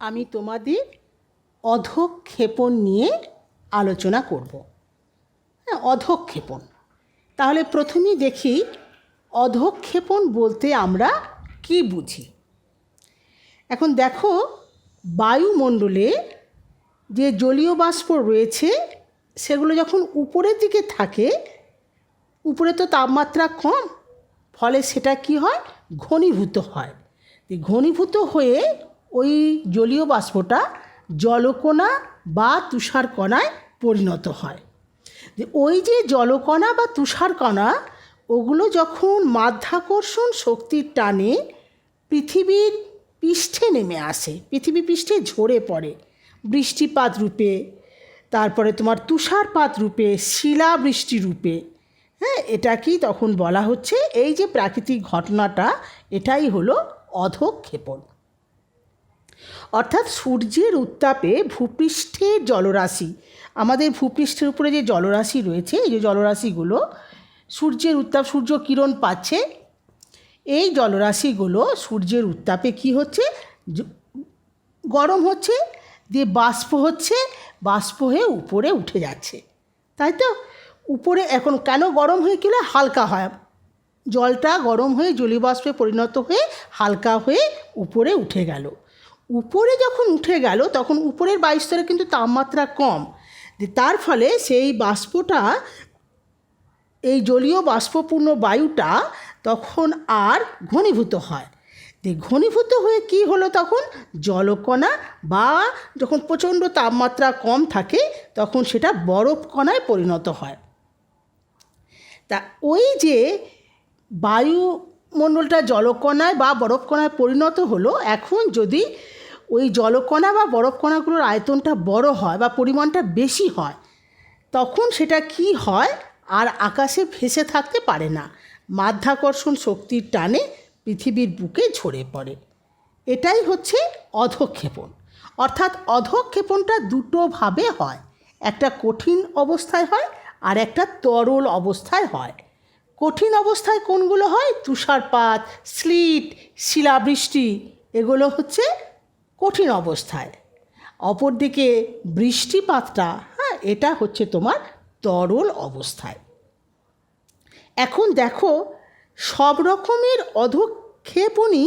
আমি তোমাদের অধঃক্ষেপণ নিয়ে আলোচনা করব। হ্যাঁ, অধঃক্ষেপণ। তাহলে প্রথমেই দেখি অধঃক্ষেপণ বলতে আমরা কি বুঝি। এখন দেখো, বায়ুমণ্ডলে যে জলীয় বাষ্প রয়েছে সেগুলো যখন উপরের দিকে থাকে, উপরে তো তাপমাত্রা কম, ফলে সেটা কি হয়, ঘনীভূত হয়। ঘনীভূত হয়ে ওই জলীয় বাষ্পটা জলকণা বা তুষারকণায় পরিণত হয়। ওই যে জলকণা বা তুষারকণা, ওগুলো যখন মাধ্যাকর্ষণ শক্তির টানে পৃথিবীর পৃষ্ঠে নেমে আসে, পৃথিবী পৃষ্ঠে ঝরে পড়ে বৃষ্টিপাত রূপে, তারপরে তোমার তুষারপাত রূপে, শিলাবৃষ্টি রূপে। হ্যাঁ, এটাকেই তখন বলা হচ্ছে, এই যে প্রাকৃতিক ঘটনাটা, এটাই হলো অধঃক্ষেপণ। অর্থাৎ সূর্যের উত্তাপে ভূপৃষ্ঠের জলরাশি, আমাদের ভূপৃষ্ঠের উপরে যে জলরাশি রয়েছে, এই যে জলরাশিগুলো সূর্যের উত্তাপ, সূর্য কিরণ পাচ্ছে, এই জলরাশিগুলো সূর্যের উত্তাপে কি হচ্ছে, গরম হচ্ছে, দিয়ে বাষ্প হচ্ছে, বাষ্প হয়ে উপরে উঠে যাচ্ছে, তাই তো। উপরে এখন কেন গরম হয়ে গেলে হালকা হয়, জলটা গরম হয়ে জলীয়বাষ্পে পরিণত হয়ে হালকা হয়ে উপরে উঠে গেল। উপরে যখন উঠে গেল তখন উপরের বায়ুস্তরে কিন্তু তাপমাত্রা কম, তার ফলে সেই বাষ্পটা, এই জলীয় বাষ্পপূর্ণ বায়ুটা তখন আর ঘনীভূত হয়। ঘনীভূত হয়ে কি হলো, তখন জলকণা, বা যখন প্রচণ্ড তাপমাত্রা কম থাকে তখন সেটা বরফ কণায় পরিণত হয়। তা ওই যে বায়ুমণ্ডলটা জলকণায় বা বরফ কণায় পরিণত হলো, এখন যদি ওই জলকণা বা বরফ কণাগুলোর আয়তনটা বড় হয় বা পরিমাণটা বেশি হয়, তখন সেটা কি হয়, আর আকাশে ভেসে থাকতে পারে না, মাধ্যাকর্ষণ শক্তির টানে পৃথিবীর বুকে ঝরে পড়ে। এটাই হচ্ছে অধঃক্ষেপণ। অর্থাৎ অধঃক্ষেপণটা দুটোভাবে হয়, একটা কঠিন অবস্থায় হয় আর একটা তরল অবস্থায় হয়। কঠিন অবস্থায় কোনগুলো হয়, তুষারপাত, স্লিট, শিলাবৃষ্টি, এগুলো হচ্ছে কঠিন অবস্থায়। অপরদিকে বৃষ্টিপাতটা, হ্যাঁ, এটা হচ্ছে তোমার তরল অবস্থায়। এখন দেখো, সব রকমের অধঃক্ষেপণই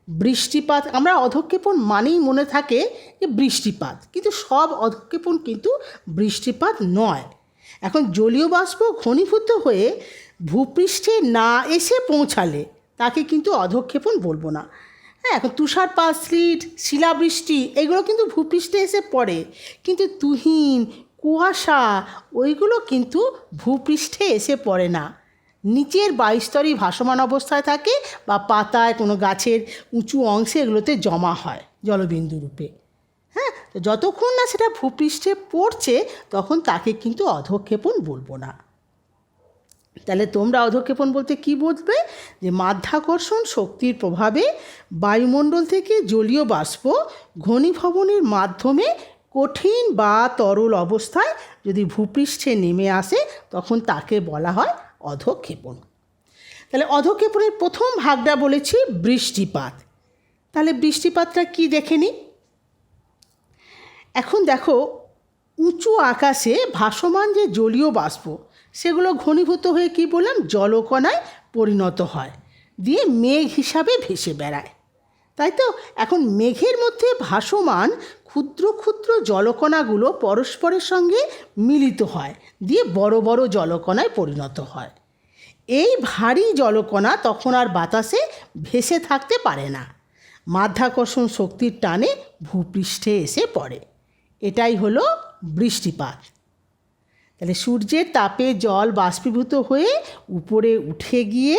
বৃষ্টিপাত, আমরা অধঃক্ষেপণ মানেই মনে থাকে যে বৃষ্টিপাত, কিন্তু সব অধঃক্ষেপণ কিন্তু বৃষ্টিপাত নয়। এখন জলীয় বাষ্প ঘনীভূত হয়ে ভূপৃষ্ঠে না এসে পৌঁছালে তাকে কিন্তু অধঃক্ষেপণ বলবো না। হ্যাঁ, এখন তুষারপাত, স্লিট, শিলাবৃষ্টি, এগুলো কিন্তু ভূপৃষ্ঠে এসে পড়ে, কিন্তু তুহিন, কুয়াশা, ওইগুলো কিন্তু ভূপৃষ্ঠে এসে পড়ে না, নিচের বায়ুস্তরেই ভাসমান অবস্থায় থাকে, বা পাতায় কোনো গাছের উঁচু অংশে এগুলোতে জমা হয় জলবিন্দু রূপে। হ্যাঁ, তো যতক্ষণ না সেটা ভূপৃষ্ঠে পড়ছে তখন তাকে কিন্তু অধঃক্ষেপণ বলবো না। তাহলে তোমরা অধঃক্ষেপণ বলতে কি বুঝবে, যে মাধ্যাকর্ষণ শক্তির প্রভাবে বায়ুমণ্ডল থেকে জলীয় বাষ্প ঘনীভবনের মাধ্যমে কঠিন বা তরল অবস্থায় যদি ভূপৃষ্ঠে নেমে আসে, তখন তাকে বলা হয় অধঃক্ষেপণ। তাহলে অধঃক্ষেপণের প্রথম ভাগটা বলেছি বৃষ্টিপাত। তাহলে বৃষ্টিপাতটা কি দেখে নিই। এখন দেখো, উঁচু আকাশে ভাসমান যে জলীয় বাষ্প, সেগুলো ঘনীভূত হয়ে কি বললাম, জলকণায় পরিণত হয়, দিয়ে মেঘ হিসাবে ভেসে বেড়ায়, তাই তো। এখন মেঘের মধ্যে ভাসমান ক্ষুদ্র ক্ষুদ্র জলকণাগুলো পরস্পরের সঙ্গে মিলিত হয়, দিয়ে বড় বড় জলকণায় পরিণত হয়। এই ভারী জলকণা তখন আর বাতাসে ভেসে থাকতে পারে না, মাধ্যাকর্ষণ শক্তির টানে ভূপৃষ্ঠে এসে পড়ে। এটাই হলো বৃষ্টিপাত। তাহলে সূর্যের তাপে জল বাষ্পীভূত হয়ে উপরে উঠে গিয়ে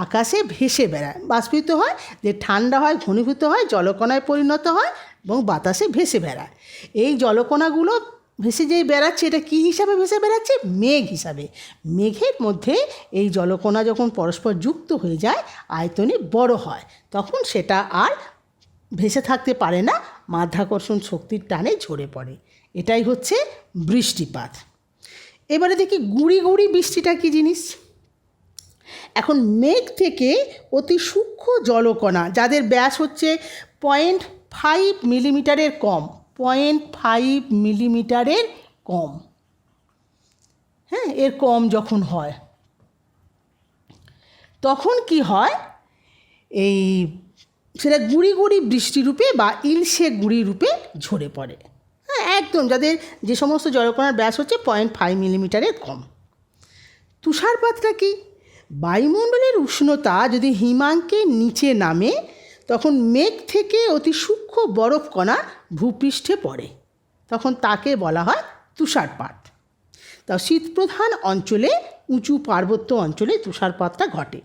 আকাশে ভেসে বেড়ায়, বাষ্পীভূত হয়, যে ঠান্ডা হয়, ঘনীভূত হয়, জলকণায় পরিণত হয় এবং বাতাসে ভেসে বেড়ায়। এই জলকণাগুলো ভেসে যেই বেড়াচ্ছে, এটা কী হিসাবে ভেসে বেড়াচ্ছে, মেঘ হিসাবে। মেঘের মধ্যে এই জলকণা যখন পরস্পর যুক্ত হয়ে যায়, আয়তনে বড় হয়, তখন সেটা আর ভেসে থাকতে পারে না, মাধ্যাকর্ষণ শক্তির টানে ঝরে পড়ে। এটাই হচ্ছে বৃষ্টিপাত। এবারে দেখি গুঁড়ি গুঁড়ি বৃষ্টিটা কী জিনিস। এখন মেঘ থেকে অতি সূক্ষ্ম জলকণা, যাদের ব্যাস হচ্ছে মিলিমিটারের কম, 0.5 মিলিমিটারের কম, হ্যাঁ, এর কম যখন হয় তখন কি হয়, এই সেটা গুঁড়ি গুঁড়ি বৃষ্টিরূপে বা ইলশে গুঁড়ি রূপে ঝরে পড়ে। হ্যাঁ, একদম যাদের যে সমস্ত জলকণার ব্যাস হচ্ছে 0.5 মিলিমিটারের কম। তুষারপাতটা কি? বায়ুমণ্ডলের উষ্ণতা যদি হিমাঙ্কের নিচে নামে তখন মেঘ থেকে অতি সূক্ষ্ম বরফ কণা ভূপৃষ্ঠে পড়ে, তখন তাকে বলা হয় তুষারপাত। তা শীতপ্রধান অঞ্চলে, উঁচু পার্বত্য অঞ্চলে তুষারপাতটা ঘটে।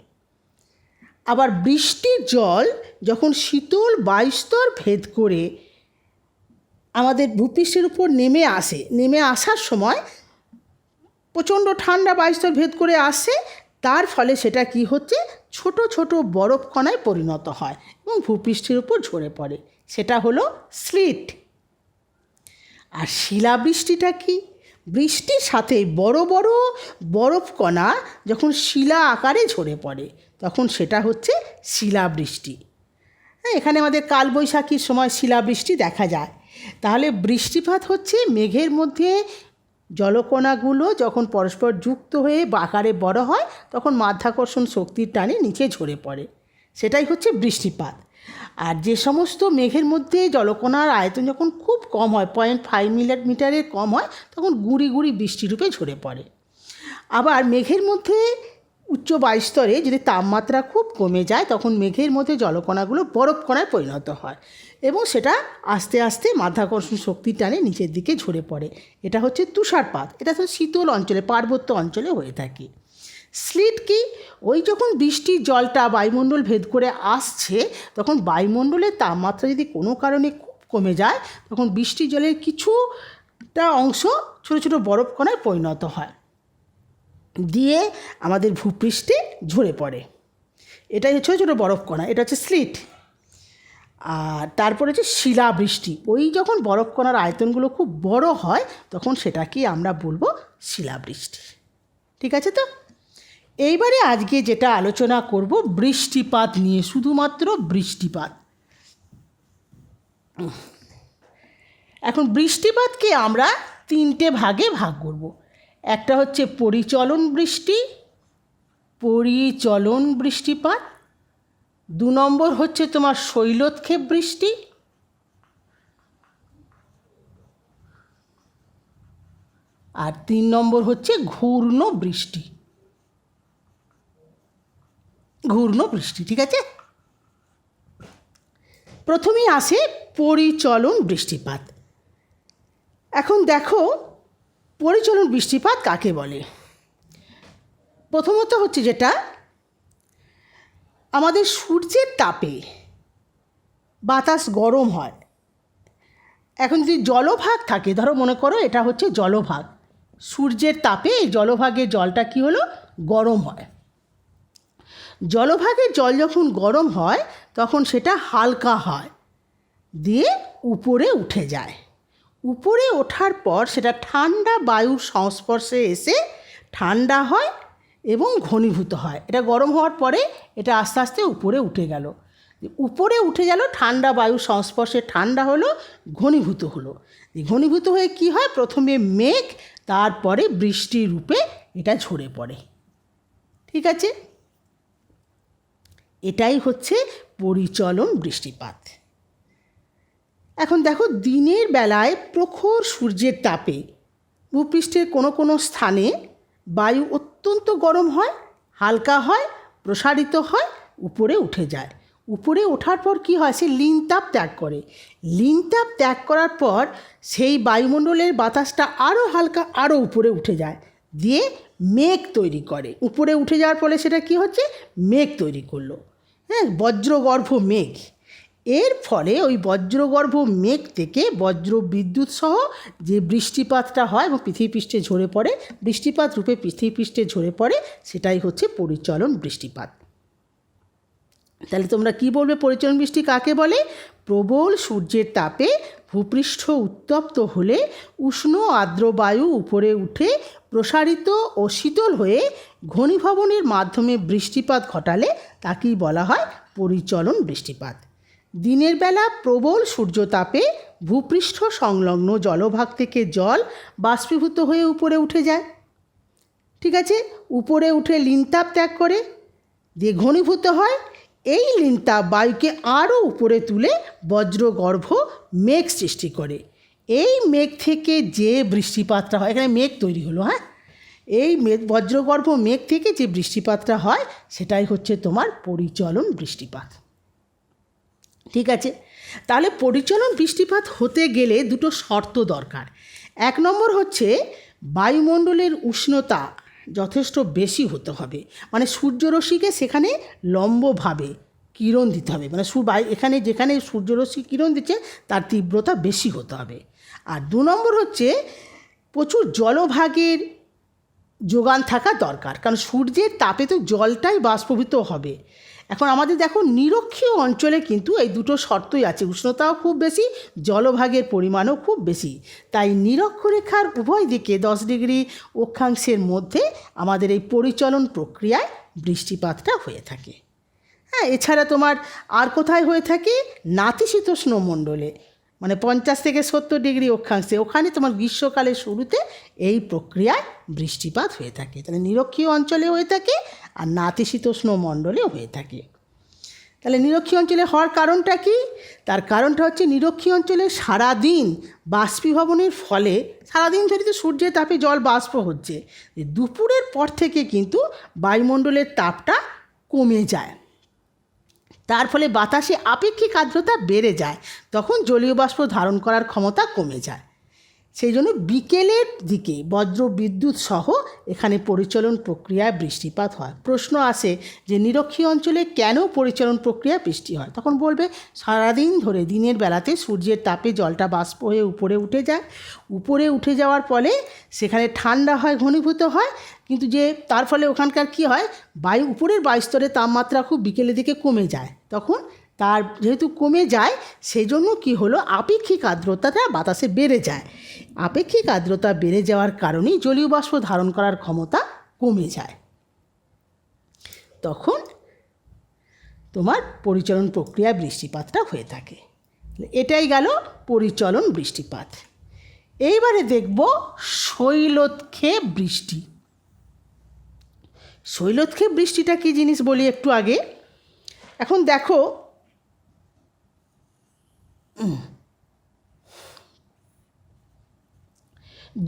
আবার বৃষ্টির জল যখন শীতল বায়ুস্তর ভেদ করে আমাদের ভূপৃষ্ঠের উপর নেমে আসার সময় প্রচণ্ড ঠান্ডা বায়ুস্তর ভেদ করে আসে, তার ফলে সেটা কি হচ্ছে, ছোট ছোট বরফ কণায় পরিণত হয় এবং ভূপৃষ্ঠের উপর ঝরে পড়ে, সেটা হলো স্লিট। আর শিলাবৃষ্টিটা কি? বৃষ্টির সাথে বড় বড় বরফ কণা যখন শিলা আকারে ঝরে পড়ে তখন সেটা হচ্ছে শিলাবৃষ্টি। হ্যাঁ, এখানে আমাদের কালবৈশাখীর সময় শিলাবৃষ্টি দেখা যায়। তাহলে বৃষ্টিপাত হচ্ছে মেঘের মধ্যে জলকণাগুলো যখন পরস্পর যুক্ত হয়ে আকারে বড় হয় তখন মাধ্যাকর্ষণ শক্তির টানে নিচে ঝরে পড়ে, সেটাই হচ্ছে বৃষ্টিপাত। আর যে সমস্ত মেঘের মধ্যে জলকণার আয়তন যখন খুব কম হয়, 0.5 মিলিমিটারের কম হয়, তখন গুঁড়ি গুঁড়ি বৃষ্টিরূপে ঝরে পড়ে। আবার মেঘের মধ্যে উচ্চ বায়ুস্তরে যদি তাপমাত্রা খুব কমে যায় তখন মেঘের মধ্যে জলকণাগুলো বরফ কণায় পরিণত হয় এবং সেটা আস্তে আস্তে মাধ্যাকর্ষণ শক্তির টানে নিচের দিকে ঝরে পড়ে, এটা হচ্ছে তুষারপাত। এটা তো শীতল অঞ্চলে, পার্বত্য অঞ্চলে হয়ে থাকে। স্লিট কি? ওই যখন বৃষ্টির জলটা বায়ুমণ্ডল ভেদ করে আসছে তখন বায়ুমণ্ডলের তাপমাত্রা যদি কোনো কারণে খুব কমে যায় তখন বৃষ্টির জলের কিছুটা অংশ ছোটো ছোটো বরফ কণায় পরিণত হয়, দিয়ে আমাদের ভূপৃষ্ঠে ঝরে পড়ে। এটাই ছোটো ছোটো বরফ কণা, এটা হচ্ছে স্লিট। আর তারপরে হচ্ছে শিলাবৃষ্টি। ওই যখন বরফ কণার আয়তনগুলো খুব বড় হয় তখন সেটাকে আমরা বলবো শিলাবৃষ্টি। ঠিক আছে? তো এইবারে আজকে যেটা আলোচনা করব বৃষ্টিপাত নিয়ে, শুধুমাত্র বৃষ্টিপাত। এখন বৃষ্টিপাতকে আমরা 3টে ভাগে ভাগ করব। একটা হচ্ছে পরিচলন বৃষ্টিপাত, 2 নম্বর হচ্ছে তোমার শৈলোৎক্ষেপ বৃষ্টি, আর 3 নম্বর হচ্ছে ঘূর্ণ বৃষ্টি। ঠিক আছে? প্রথমেই আসে পরিচলন বৃষ্টিপাত। এখন দেখো পরিচলন বৃষ্টিপাত কাকে বলে। প্রথমত হচ্ছে যেটা আমাদের সূর্যের তাপে বাতাস গরম হয়। এখন যদি জলভাগ থাকে, ধরো মনে করো এটা হচ্ছে জলভাগ, সূর্যের তাপে এই জলভাগের জলটা কি হলো, গরম হয়। জলভাগের জল যখন গরম হয় তখন সেটা হালকা হয়, দিয়ে উপরে উঠে যায়। উপরে ওঠার পর সেটা ঠান্ডা বায়ুর সংস্পর্শে এসে ঠান্ডা হয় এবং ঘনীভূত হয়। এটা গরম হওয়ার পরে এটা আস্তে আস্তে উপরে উঠে গেল, ঠান্ডা বায়ুর সংস্পর্শে ঠান্ডা হলো, ঘনীভূত হলো। ঘনীভূত হয়ে কি হয়, প্রথমে মেঘ, তারপরে বৃষ্টি রূপে এটা ঝরে পড়ে। ঠিক আছে? এটাই হচ্ছে পরিচলন বৃষ্টিপাত। এখন দেখো দিনের বেলায় প্রখর সূর্যের তাপে ভূপৃষ্ঠের কোনো কোনো স্থানে বায়ু অত্যন্ত গরম হয়, হালকা হয়, প্রসারিত হয়, উপরে উঠে যায়। উপরে ওঠার পর কি হয়, সে লিনতাপ ত্যাগ করে। লিনতাপ ত্যাগ করার পর সেই বায়ুমণ্ডলের বাতাসটা আরও হালকা, আরও উপরে উঠে যায়, দিয়ে মেঘ তৈরি করে। উপরে উঠে যাওয়ার ফলে সেটা কি হচ্ছে, মেঘ তৈরি করলো, হ্যাঁ, বজ্রগর্ভ মেঘ। এর ফলে ওই বজ্রগর্ভ মেঘ থেকে বজ্র বিদ্যুৎ সহ যে বৃষ্টিপাতটা হয় এবং পৃথিবীপৃষ্ঠে ঝরে পড়ে, বৃষ্টিপাত রূপে পৃথিবীপৃষ্ঠে ঝরে পড়ে, সেটাই হচ্ছে পরিচলন বৃষ্টিপাত। তাহলে তোমরা কি বলবে, পরিচলন বৃষ্টি কাকে বলে? প্রবল সূর্যের তাপে ভূপৃষ্ঠ উত্তপ্ত হলে উষ্ণ আর্দ্র বায়ু উপরে উঠে প্রসারিত ও শীতল হয়ে ঘনীভবনের মাধ্যমে বৃষ্টিপাত ঘটালে তাকেই বলা হয় পরিচলন বৃষ্টিপাত। দিনের বেলা প্রবল সূর্যতাপে ভূপৃষ্ঠ সংলগ্ন জলভাগ থেকে জল বাষ্পীভূত হয়ে উপরে উঠে যায়। ঠিক আছে, উপরে উঠে লিনতাপ ত্যাগ করে দিয়ে ঘনীভূত হয়। এই লিনতাপ বায়ুকে আরও উপরে তুলে বজ্রগর্ভ মেঘ সৃষ্টি করে। এই মেঘ থেকে যে বৃষ্টিপাতটা হয়, এখানে মেঘ তৈরি হলো, হ্যাঁ, এই বজ্রগর্ভ মেঘ থেকে যে বৃষ্টিপাতটা হয় সেটাই হচ্ছে তোমার পরিচলন বৃষ্টিপাত। ঠিক আছে, তাহলে পরিচলন বৃষ্টিপাত হতে গেলে দুটো শর্ত দরকার। এক নম্বর হচ্ছে বায়ুমণ্ডলের উষ্ণতা যথেষ্ট বেশি হতে হবে, মানে সূর্যরশ্মিকে সেখানে লম্বভাবে কিরণ দিতে হবে, মানে এখানে যেখানে সূর্যরশ্মি কিরণ দিচ্ছে তার তীব্রতা বেশি হতে হবে। আর দু নম্বর হচ্ছে প্রচুর জলভাগের যোগান থাকা দরকার, কারণ সূর্যের তাপে তো জলটাই বাষ্পীভূত হবে। এখন আমাদের দেখো নিরক্ষীয় অঞ্চলে কিন্তু এই দুটো শর্তই আছে, উষ্ণতাও খুব বেশি, জলভাগের পরিমাণও খুব বেশি। তাই নিরক্ষরেখার উভয় দিকে 10 ডিগ্রি অক্ষাংশের মধ্যে আমাদের এই পরিচলন প্রক্রিয়ায় বৃষ্টিপাতটা হয়ে থাকে। হ্যাঁ, এছাড়া তোমার আর কোথায় হয়ে থাকে? নাতিশীতোষ্ণ মণ্ডলে, মানে 50 থেকে 70 ডিগ্রি অক্ষাংশে, ওখানে তোমার গ্রীষ্মকালের শুরুতে এই প্রক্রিয়ায় বৃষ্টিপাত হয়ে থাকে। তাহলে নিরক্ষীয় অঞ্চলে হয়ে থাকে আর নাতিশীতোষ্ণ মণ্ডলেও হয়ে থাকে। তাহলে নিরক্ষীয় অঞ্চলে হওয়ার কারণটা কি? তার কারণটা হচ্ছে নিরক্ষীয় অঞ্চলে সারাদিন বাষ্পীভবনের ফলে সারাদিন ধরে তো সূর্যের তাপে জল বাষ্প হচ্ছে, দুপুরের পর থেকে কিন্তু বায়ুমণ্ডলের তাপটা কমে যায়। তার ফলে বাতাসে আপেক্ষিক আর্দ্রতা বেড়ে যায়, তখন জলীয় বাষ্প ধারণ করার ক্ষমতা কমে যায়। সেই জন্য বিকেলের দিকে বজ্র বিদ্যুৎ সহ এখানে পরিচলন প্রক্রিয়ায় বৃষ্টিপাত হয়। প্রশ্ন আসে যে নিরক্ষীয় অঞ্চলে কেন পরিচলন প্রক্রিয়া বৃষ্টি হয়? তখন বলবে সারাদিন ধরে দিনের বেলাতে সূর্যের তাপে জলটা বাষ্প হয়ে উপরে উঠে যায়, উপরে উঠে যাওয়ার ফলে সেখানে ঠান্ডা হয়, ঘনীভূত হয়, কিন্তু যে তার ফলে ওখানকার কি হয়, উপরের বায়ুস্তরের তাপমাত্রা খুব বিকেলের দিকে কমে যায়। তখন তার যেহেতু কমে যায় সেই জন্য কী হলো, আপেক্ষিক আর্দ্রতাটা বাতাসে বেড়ে যায়। আপেক্ষিক আর্দ্রতা বেড়ে যাওয়ার কারণেই জলীয় বাষ্প ধারণ করার ক্ষমতা কমে যায়। তখন তোমার পরিচলন প্রক্রিয়া বৃষ্টিপাতটা হয়ে থাকে। এটাই গেল পরিচলন বৃষ্টিপাত। এইবারে দেখব শৈলোৎক্ষেপ বৃষ্টি। শৈলোৎক্ষেপ বৃষ্টিটা কী জিনিস বলি একটু আগে। এখন দেখো,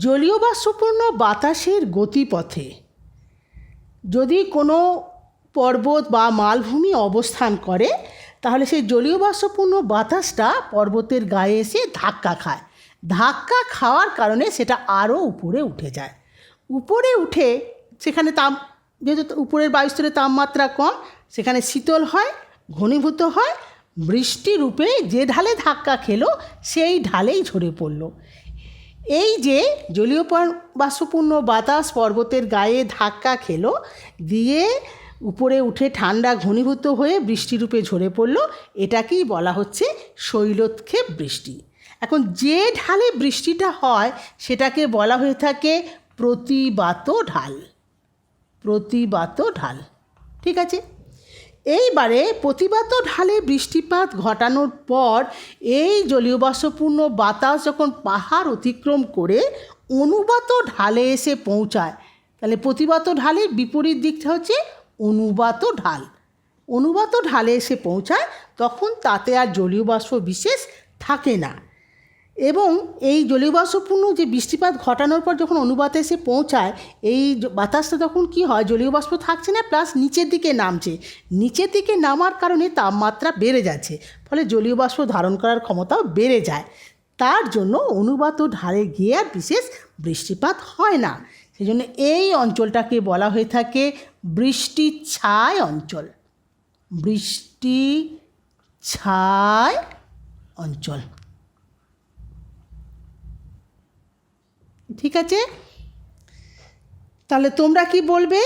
জলীয় বাষ্পপূর্ণ বাতাসের গতিপথে যদি কোনো পর্বত বা মালভূমি অবস্থান করে, তাহলে সেই জলীয় বাষ্পপূর্ণ বাতাসটা পর্বতের গায়ে এসে ধাক্কা খায়। ধাক্কা খাওয়ার কারণে সেটা আরও উপরে উঠে যায়। উপরে উঠে সেখানে যেহেতু উপরের বায়ুস্তরের তাপমাত্রা কম, সেখানে শীতল হয়, ঘনীভূত হয়, বৃষ্টি রূপে যে ঢালে ধাক্কা খেলো সেই ঢালেই ঝরে পড়ল। এই যে জলীয় বাষ্পপূর্ণ বাতাস পর্বতের গায়ে ধাক্কা খেলো, দিয়ে উপরে উঠে ঠান্ডা ঘনীভূত হয়ে বৃষ্টিরূপে ঝরে পড়ল, এটাকেই বলা হচ্ছে শৈলোৎক্ষেপ বৃষ্টি। এখন যে ঢালে বৃষ্টিটা হয় সেটাকে বলা হয়ে থাকে প্রতিবাত ঢাল। প্রতিবাত ঢাল, ঠিক আছে। এইবারে প্রতিবাত ঢালে বৃষ্টিপাত ঘটানোর পর এই জলীয় বাষ্পপূর্ণ বাতাস যখন পাহাড় অতিক্রম করে অনুবাত ঢালে এসে পৌঁছায়, তাহলে প্রতিবাত ঢালের বিপরীত দিকটা হচ্ছে অনুবাত ঢাল। অনুবাত ঢালে এসে পৌঁছায় তখন তাতে আর জলীয় বাষ্প বিশেষ থাকে না, এবং এই জলীয় বাষ্পপূর্ণ যে বৃষ্টিপাত ঘটানোর পর যখন অনুবাতে এসে পৌঁছায়, এই বাতাসটা তখন কি হয়, জলীয় বাষ্প থাকছে না, প্লাস নিচের দিকে নামছে। নিচের দিকে নামার কারণে তাপমাত্রা বেড়ে যাচ্ছে, ফলে জলীয় বাষ্প ধারণ করার ক্ষমতাও বেড়ে যায়। তার জন্য অনুবাত ঢালে গিয়ে আর বিশেষ বৃষ্টিপাত হয় না। সেই জন্য এই অঞ্চলটাকে বলা হয়ে থাকে বৃষ্টি ছায় অঞ্চল। বৃষ্টি ছায় অঞ্চল, ঠিক আছে। তাহলে তোমরা কি বলবে?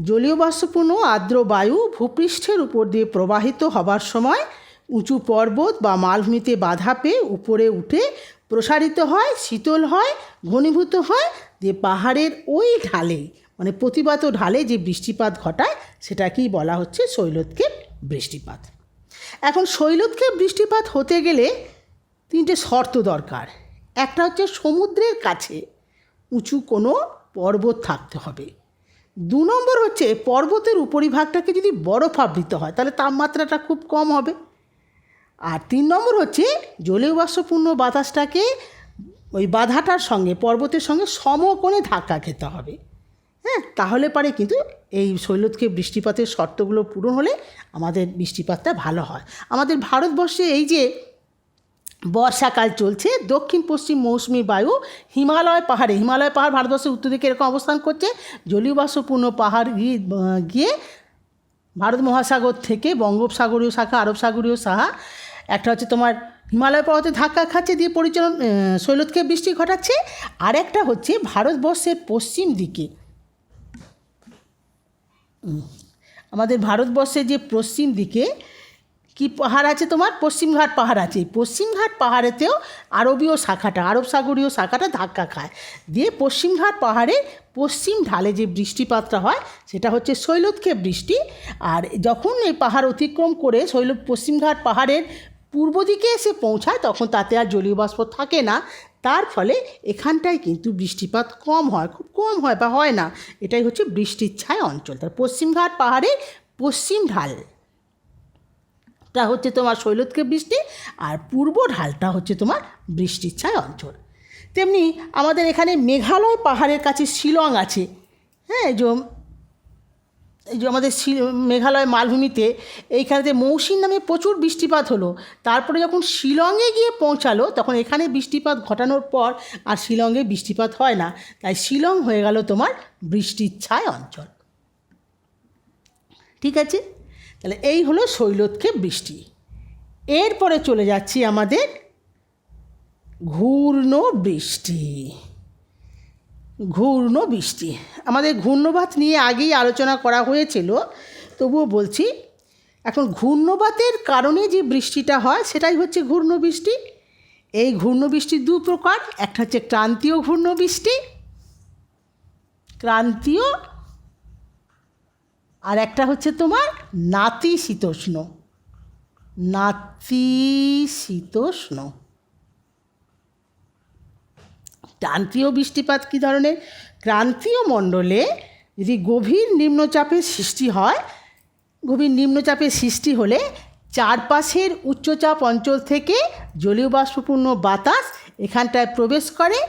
জলীয় বাষ্পপূর্ণ আর্দ্র বায়ু ভূপৃষ্ঠের উপর দিয়ে প্রবাহিত হবার সময় উঁচু পর্বত বা মালভূমিতে বাধা পেয়ে উপরে উঠে প্রসারিত হয়, শীতল হয়, ঘনীভূত হয়, দিয়ে পাহাড়ের ওই ঢালে মানে প্রতিবাত ঢালে যে বৃষ্টিপাত ঘটায় সেটাকেই বলা হচ্ছে শৈলোৎক্ষেপ বৃষ্টিপাত। এখন শৈলক্ষে বৃষ্টিপাত হতে গেলে তিনটে শর্ত দরকার। একটা হচ্ছে সমুদ্রের কাছে উঁচু কোনো পর্বত থাকতে হবে। 2 নম্বর হচ্ছে পর্বতের উপরিভাগটাকে যদি বরফাবৃত হয় তাহলে তাপমাত্রাটা খুব কম হবে। আর 3 নম্বর হচ্ছে জলীয় বাষ্পপূর্ণ বাতাসটাকে ওই বাধাটার সঙ্গে পর্বতের সঙ্গে সমকোণে ধাক্কা খেতে হবে। হ্যাঁ, তাহলে পারে কিন্তু এই শৈলক্ষে বৃষ্টিপাতের শর্তগুলো পূরণ হলে আমাদের বৃষ্টিপাতটা ভালো হয়। আমাদের ভারতবর্ষে এই যে বর্ষাকাল চলছে, দক্ষিণ পশ্চিম মৌসুমি বায়ু হিমালয় পাহাড় ভারতবর্ষের উত্তর দিকে এরকম অবস্থান করছে। জলীয় বাষ্পপূর্ণ পাহাড় গিয়ে ভারত মহাসাগর থেকে বঙ্গোপসাগরীয় শাখা, আরব সাগরীয় শাখা, একটা হচ্ছে তোমার হিমালয় পর্বতে ধাক্কা খাচ্ছে, দিয়ে শৈলক্ষে বৃষ্টি ঘটাচ্ছে। আর একটা হচ্ছে ভারতবর্ষের পশ্চিম দিকে, আমাদের ভারতবর্ষের যে পশ্চিম দিকে কি পাহাড় আছে তোমার, পশ্চিমঘাট পাহাড় আছে। এই পশ্চিমঘাট পাহাড়েতেও আরব সাগরীয় শাখাটা ধাক্কা খায়, দিয়ে পশ্চিমঘাট পাহাড়ের পশ্চিম ঢালে যে বৃষ্টিপাতটা হয় সেটা হচ্ছে শৈলক্ষে বৃষ্টি। আর যখন এই পাহাড় অতিক্রম করে পশ্চিমঘাট পাহাড়ের পূর্ব দিকে এসে পৌঁছায় তখন তাতে আর জলীয় বাষ্প থাকে না, তার ফলে এখানটায় কিন্তু বৃষ্টিপাত কম হয়, খুব কম হয় বা হয় না। এটাই হচ্ছে বৃষ্টির ছায় অঞ্চল। তার পশ্চিমঘাট পাহাড়ের পশ্চিম ঢালটা হচ্ছে তোমার শৈলক্ষে বৃষ্টি, আর পূর্ব ঢালটা হচ্ছে তোমার বৃষ্টির ছায় অঞ্চল। তেমনি আমাদের এখানে মেঘালয় পাহাড়ের কাছে শিলং আছে। হ্যাঁ, এই যে আমাদের মেঘালয় মালভূমিতে এইখানেতে মৌসিন নামে প্রচুর বৃষ্টিপাত হলো, তারপরে যখন শিলংয়ে গিয়ে পৌঁছালো তখন এখানে বৃষ্টিপাত ঘটানোর পর আর শিলংয়ে বৃষ্টিপাত হয় না, তাই শিলং হয়ে গেল তোমার বৃষ্টির ছায় অঞ্চল। ঠিক আছে, তাহলে এই হলো শৈলক্ষে বৃষ্টি। এরপরে চলে যাচ্ছি আমাদের ঘূর্ণ বৃষ্টি। আমাদের ঘূর্ণবাত নিয়ে আগেই আলোচনা করা হয়েছিল, তবুও বলছি। এখন ঘূর্ণবাতের কারণে যে বৃষ্টিটা হয় সেটাই হচ্ছে ঘূর্ণবৃষ্টি। এই ঘূর্ণবৃষ্টি 2 প্রকার, একটা হচ্ছে ক্রান্তীয় ঘূর্ণবৃষ্টি, আর একটা হচ্ছে তোমার নাতিশীতোষ্ণ। ক্রান্তীয় বৃষ্টিপাত কী ধরনের? ক্রান্তীয় মণ্ডলে যদি গভীর নিম্নচাপের সৃষ্টি হলে চারপাশের উচ্চচাপ অঞ্চল থেকে জলীয় বাষ্পপূর্ণ বাতাস এখানটায় প্রবেশ করে,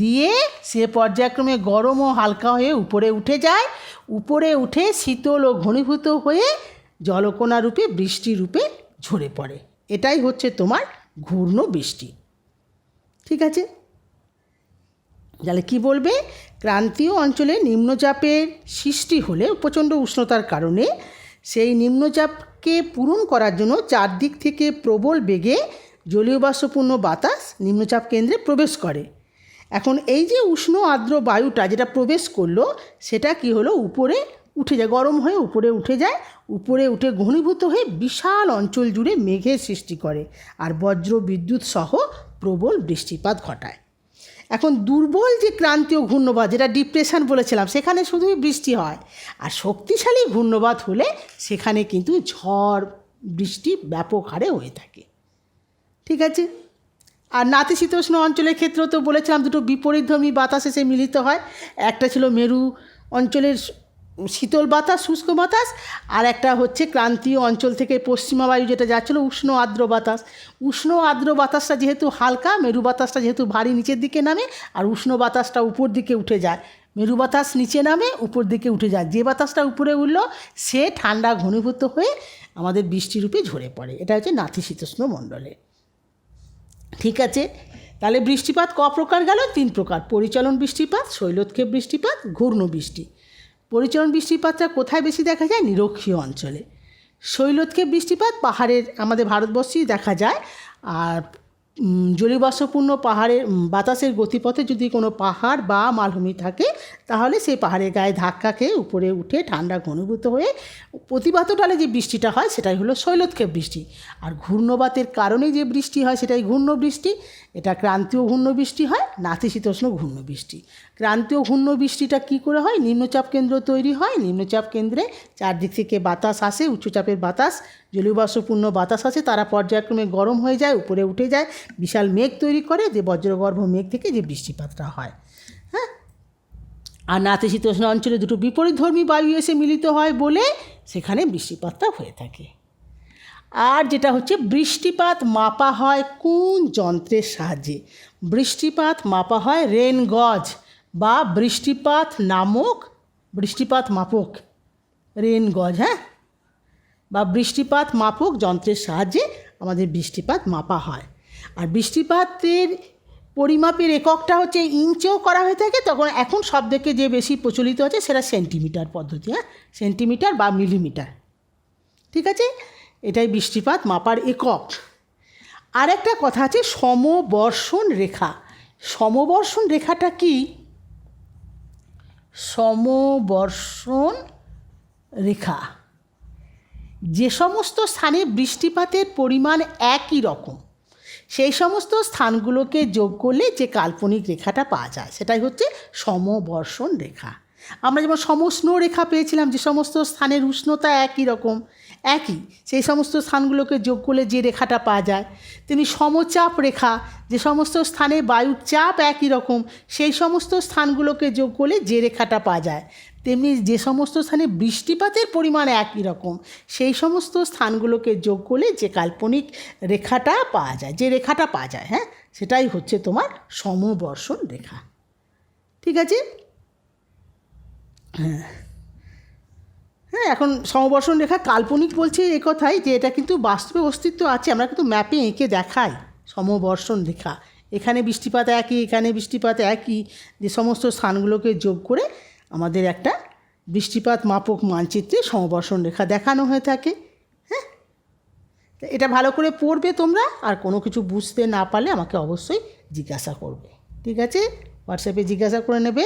দিয়ে সে পর্যায়ক্রমে গরম ও হালকা হয়ে উপরে উঠে শীতল ও ঘনীভূত হয়ে জলকণা রূপে বৃষ্টি রূপে ঝরে পড়ে। এটাই হচ্ছে তোমার ঘূর্ণ বৃষ্টি। ঠিক আছে, তাহলে কী বলবে? ক্রান্তীয় অঞ্চলে নিম্নচাপের সৃষ্টি হলে প্রচণ্ড উষ্ণতার কারণে সেই নিম্নচাপকে পূরণ করার জন্য চারদিক থেকে প্রবল বেগে জলীয় বাষ্পপূর্ণ বাতাস নিম্নচাপ কেন্দ্রে প্রবেশ করে। এখন এই যে উষ্ণ আর্দ্র বায়ুটা যেটা প্রবেশ করলো সেটা কি হলো, উপরে উঠে যায়, গরম হয়ে উপরে উঠে ঘনীভূত হয়ে বিশাল অঞ্চল জুড়ে মেঘের সৃষ্টি করে আর বজ্র বিদ্যুৎ সহ প্রবল বৃষ্টিপাত ঘটায়। এখন দুর্বল যে ক্রান্তীয় ঘূর্ণবাত, যেটা ডিপ্রেশন বলেছিলাম, সেখানে শুধুই বৃষ্টি হয়, আর শক্তিশালী ঘূর্ণবাত হলে সেখানে কিন্তু ঝড় বৃষ্টি ব্যাপক হারে হয়ে থাকে। ঠিক আছে, আর নাতিশীতোষ্ণ অঞ্চলের ক্ষেত্রেও তো বলেছিলাম দুটো বিপরীতধর্মী বাতাস এসে মিলিত হয়। একটা ছিল মেরু অঞ্চলের শীতল বাতাস, শুষ্ক বাতাস, আর একটা হচ্ছে ক্রান্তীয় অঞ্চল থেকে পশ্চিমা বায়ু যেটা যাচ্ছিলো উষ্ণ আর্দ্র বাতাসটা যেহেতু হালকা, মেরু বাতাসটা যেহেতু ভারী নিচের দিকে নামে, আর উষ্ণ বাতাসটা উপর দিকে উঠে যায়। মেরু বাতাস নিচে নামে, উপর দিকে উঠে যায়। যে বাতাসটা উপরে উঠল সে ঠান্ডা ঘনীভূত হয়ে আমাদের বৃষ্টিরূপে ঝরে পড়ে। এটা হচ্ছে নাতিশীতোষ্ণ মণ্ডলে। ঠিক আছে, তাহলে বৃষ্টিপাত ক প্রকার গেল? 3 প্রকার: পরিচলন বৃষ্টিপাত, শৈলক্ষেপ বৃষ্টিপাত, ঘূর্ণ বৃষ্টি। পরিচলন বৃষ্টিপাতটা কোথায় বেশি দেখা যায়? নিরক্ষীয় অঞ্চলে। শৈলক্ষেপ বৃষ্টিপাত পাহাড়ের আমাদের ভারতবর্ষেই দেখা যায়, আর জলীয়বাষ্পপূর্ণ পাহাড়ের বাতাসের গতিপথে যদি কোনো পাহাড় বা মালভূমি থাকে, তাহলে সেই পাহাড়ের গায়ে ধাক্কা খেয়ে উপরে উঠে ঠান্ডা ঘনীভূত হয়ে প্রতিবাত ঢালে যে বৃষ্টিটা হয় সেটাই হলো শৈলক্ষেপ বৃষ্টি। আর ঘূর্ণবাতের কারণে যে বৃষ্টি হয় সেটাই ঘূর্ণবৃষ্টি। এটা ক্রান্তীয় ঘূর্ণবৃষ্টি হয়, নাতিশীতোষ্ণ ঘূর্ণবৃষ্টি। ক্রান্তীয় ঘূর্ণবৃষ্টিটা কী করে হয়? নিম্নচাপ কেন্দ্র তৈরি হয়, নিম্নচাপ কেন্দ্রে চারদিক থেকে বাতাস আসে, উচ্চচাপের বাতাস, জলীয়বাষ্পপূর্ণ বাতাস আসে, তারা পর্যায়ক্রমে গরম হয়ে যায়, উপরে উঠে যায়, বিশাল মেঘ তৈরি করে, যে বজ্রগর্ভ মেঘ থেকে যে বৃষ্টিপাতটা হয়। হ্যাঁ, আর নাতিশীতোষ্ণ অঞ্চলে দুটো বিপরীতধর্মী বায়ু এসে মিলিত হয় বলে সেখানে বৃষ্টিপাতটা হয়ে থাকে। আর যেটা হচ্ছে বৃষ্টিপাত মাপা হয় কোন যন্ত্রের সাহায্যে? বৃষ্টিপাত মাপা হয় রেন গজ বা বৃষ্টিপাত মাপক রেন গজ, হ্যাঁ, বা বৃষ্টিপাত মাপক যন্ত্রের সাহায্যে আমাদের বৃষ্টিপাত মাপা হয়। আর বৃষ্টিপাতের পরিমাপের এককটা হচ্ছে ইঞ্চেও করা হয়ে থাকে, তখন এখন সব থেকে যে বেশি প্রচলিত আছে সেটা সেন্টিমিটার পদ্ধতি, হ্যাঁ, সেন্টিমিটার বা মিলিমিটার। ঠিক আছে, এটাই বৃষ্টিপাত মাপার একক। আর একটা কথা আছে সমবর্ষণ রেখা। সমবর্ষণ রেখাটা কি? সমবর্ষণ রেখা যে সমস্ত স্থানে বৃষ্টিপাতের পরিমাণ একই রকম সেই সমস্ত স্থানগুলোকে যোগ করলে যে কাল্পনিক রেখাটা পাওয়া যায় সেটাই হচ্ছে সমবর্ষণ রেখা। আমরা যেমন সমউষ্ণ রেখা পেয়েছিলাম, যে সমস্ত স্থানের উষ্ণতা একই রকম, একই, সেই সমস্ত স্থানগুলোকে যোগ করলে যে রেখাটা পাওয়া যায়। তেমনি সমচাপ রেখা, যে সমস্ত স্থানে বায়ুর চাপ একই রকম সেই সমস্ত স্থানগুলোকে যোগ করলে যে রেখাটা পাওয়া যায়। তেমনি যে সমস্ত স্থানে বৃষ্টিপাতের পরিমাণ একই রকম সেই সমস্ত স্থানগুলোকে যোগ করলে যে কাল্পনিক রেখাটা পাওয়া যায়, যে রেখাটা পাওয়া যায়, হ্যাঁ, সেটাই হচ্ছে তোমার সমবর্ষণ রেখা। ঠিক আছে, হ্যাঁ, এখন সমবর্ষণ রেখা কাল্পনিক বলছে এ কথাই যে এটা কিন্তু বাস্তবে অস্তিত্ব আছে। আমরা কিন্তু ম্যাপে এঁকে দেখাই সমবর্ষণ রেখা, এখানে বৃষ্টিপাত একই, এখানে বৃষ্টিপাত একই, যে সমস্ত স্থানগুলোকে যোগ করে আমাদের একটা বৃষ্টিপাত মাপক মানচিত্রে সমবর্ষণ রেখা দেখানো হয়ে থাকে। হ্যাঁ, এটা ভালো করে পড়বে তোমরা, আর কোনো কিছু বুঝতে না পারলে আমাকে অবশ্যই জিজ্ঞাসা করবে। ঠিক আছে, হোয়াটসঅ্যাপে জিজ্ঞাসা করে নেবে।